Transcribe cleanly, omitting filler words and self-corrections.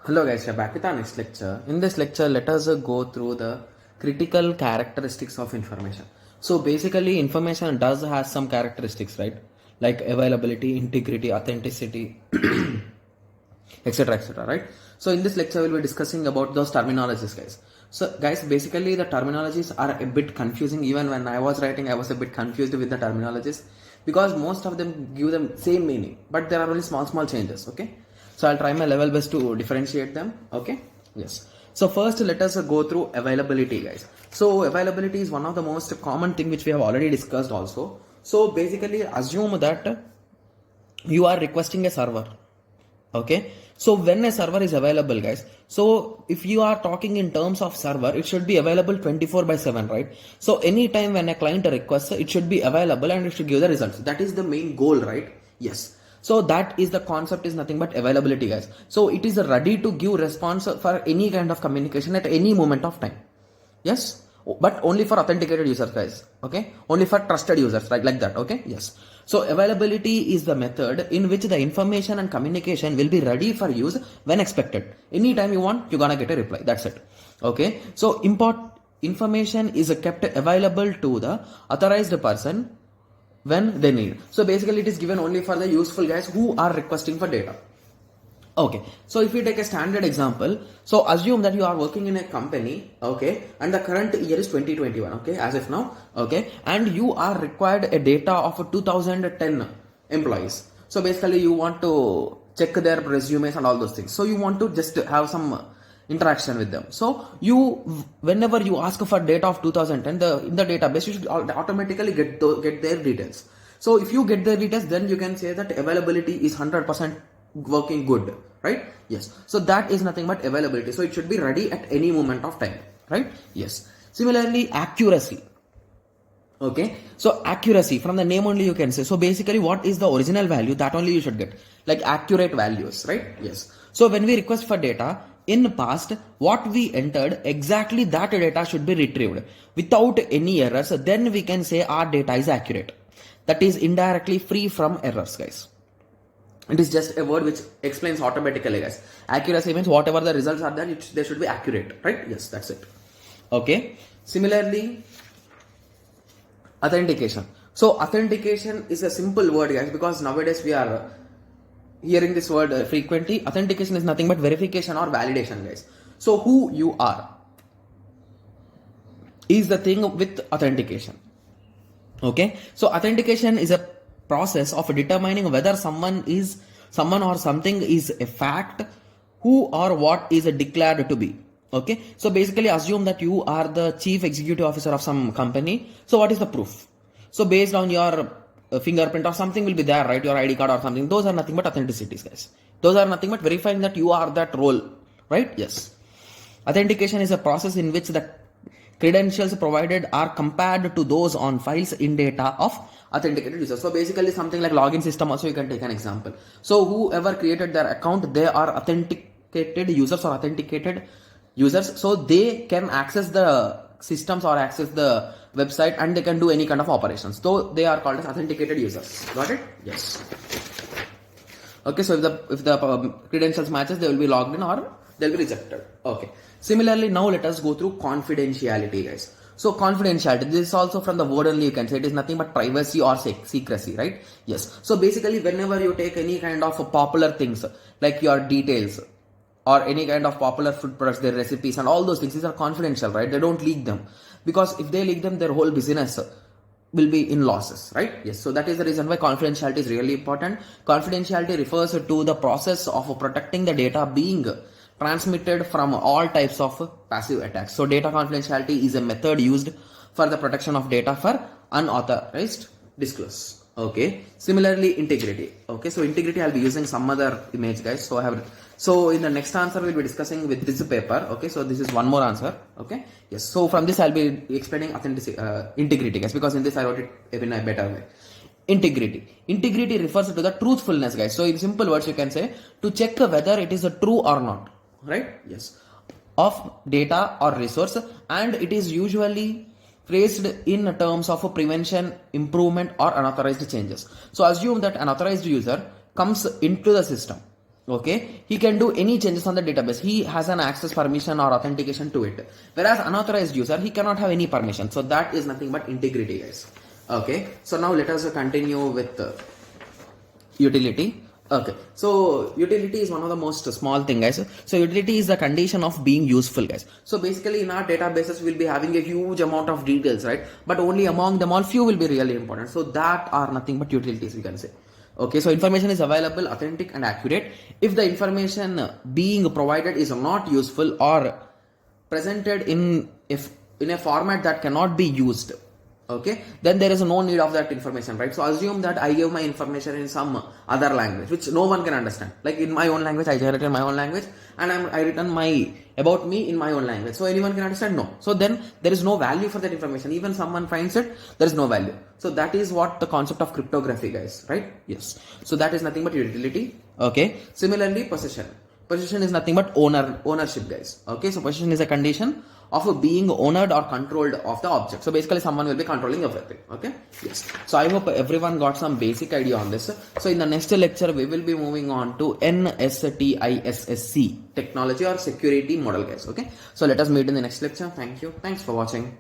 Hello guys, we're back with our next lecture. In this lecture, let us go through the critical characteristics of information. So basically, information does has some characteristics, right? Like availability, integrity, authenticity, etc., etc., right? So in this lecture, we'll be discussing about those terminologies, guys. So guys, basically the terminologies are a bit confusing. Even when I was writing, I was a bit confused with the terminologies because most of them give them same meaning, but there are only small changes. Okay, so I'll try my level best to differentiate them. Okay, yes. So first, let us go through availability, guys. So availability is one of the most common thing which we have already discussed also. So basically, assume that you are requesting a server. Okay, so when a server is available, guys, so if you are talking in terms of server, it should be available 24/7, right? So anytime when a client requests, it should be available and it should give the results. That is the main goal, right? Yes. So that is the concept, is nothing but availability, guys. So it is ready to give response for any kind of communication at any moment of time. Yes, but only for authenticated users, guys. Okay, only for trusted users, like that. Okay, yes. So availability is the method in which the information and communication will be ready for use when expected. Anytime you want, you're gonna get a reply. That's it. Okay, so information is kept available to the authorized person when they need. So basically, it is given only for the useful guys who are requesting for data. Okay, so if we take a standard example, so assume that you are working in a company, okay, and the current year is 2021, okay, as of now, okay, and you are required a data of 2010 employees. So basically, you want to check their resumes and all those things. So you want to just have some interaction with them. So you, whenever you ask for data of 2010, in the database, you should automatically get their details. So if you get their details, then you can say that availability is 100% working good, right? Yes, so that is nothing but availability. So it should be ready at any moment of time, right? Yes. Similarly, accuracy. Okay, so accuracy, from the name only you can say. So basically, what is the original value, that only you should get, like accurate values, right? Yes. So when we request for data in past, what we entered, exactly that data should be retrieved without any errors. Then we can say our data is accurate. That is indirectly free from errors, guys. It is just a word which explains automatically, guys. Accuracy means whatever the results are there, they should be accurate, right? Yes, that's it. Okay, similarly, authentication. So authentication is a simple word, guys, because nowadays we are hearing this word frequently. Authentication is nothing but verification or validation, guys. So who you are is the thing with authentication. Okay, so authentication is a process of determining whether someone or something is a fact, who or what is declared to be. Okay, so basically assume that you are the chief executive officer of some company. So what is the proof? So based on your fingerprint or something will be there, right? Your ID card or something. Those are nothing but authenticities, guys. Those are nothing but verifying that you are that role, right? Yes. Authentication is a process in which the credentials provided are compared to those on files in data of authenticated users. So basically something like login system also you can take an example. So whoever created their account, they are authenticated users or authenticated users. So they can access the systems or access the website and they can do any kind of operations. So they are called as authenticated users. Got it? Yes. Okay, so if the credentials matches, they will be logged in or they'll be rejected. Okay. Similarly, now let us go through confidentiality, guys. So confidentiality, this is also from the word only you can say. It is nothing but privacy or secrecy, right? Yes. So basically, whenever you take any kind of popular things like your details or any kind of popular food products, their recipes and all those things, these are confidential, right? They don't leak them, because if they leak them, their whole business will be in losses, right? Yes. So that is the reason why confidentiality is really important. Confidentiality refers to the process of protecting the data being transmitted from all types of passive attacks. So data confidentiality is a method used for the protection of data for unauthorized disclosure. Okay. Similarly, integrity. Okay. So integrity, I'll be using some other image, guys. So in the next answer, we'll be discussing with this paper. Okay. So this is one more answer. Okay. Yes. So from this, I'll be explaining integrity, guys, because in this I wrote it in a better way. Integrity refers to the truthfulness, guys. So in simple words, you can say to check whether it is true or not, right? Yes, of data or resource, and it is usually phrased in terms of prevention, improvement, or unauthorized changes. So assume that an authorized user comes into the system. Okay, he can do any changes on the database. He has an access permission or authentication to it. Whereas unauthorized user, he cannot have any permission. So that is nothing but integrity, guys. Okay, so now let us continue with utility. Okay, so utility is one of the most small thing, guys. So utility is the condition of being useful, guys. So basically in our databases we'll be having a huge amount of details, right? But only among them all few will be really important. So that are nothing but utilities, we can say. Okay, so information is available, authentic and accurate if the information being provided is not useful or presented in a format that cannot be used. Okay, then there is no need of that information, right? So assume that I give my information in some other language which no one can understand. Like in my own language, I generated my own language and I written my about me in my own language. So anyone can understand? No. So then there is no value for that information. Even someone finds it, there is no value. So that is what the concept of cryptography, guys, right? Yes. So that is nothing but utility. Okay. Similarly, possession. Possession is nothing but ownership, guys. Okay. So possession is a condition of being owned or controlled of the object. So basically someone will be controlling everything. Okay. Yes. So I hope everyone got some basic idea on this. So in the next lecture we will be moving on to NSTISSC technology or security model, guys. Okay. So let us meet in the next lecture. Thank you. Thanks for watching.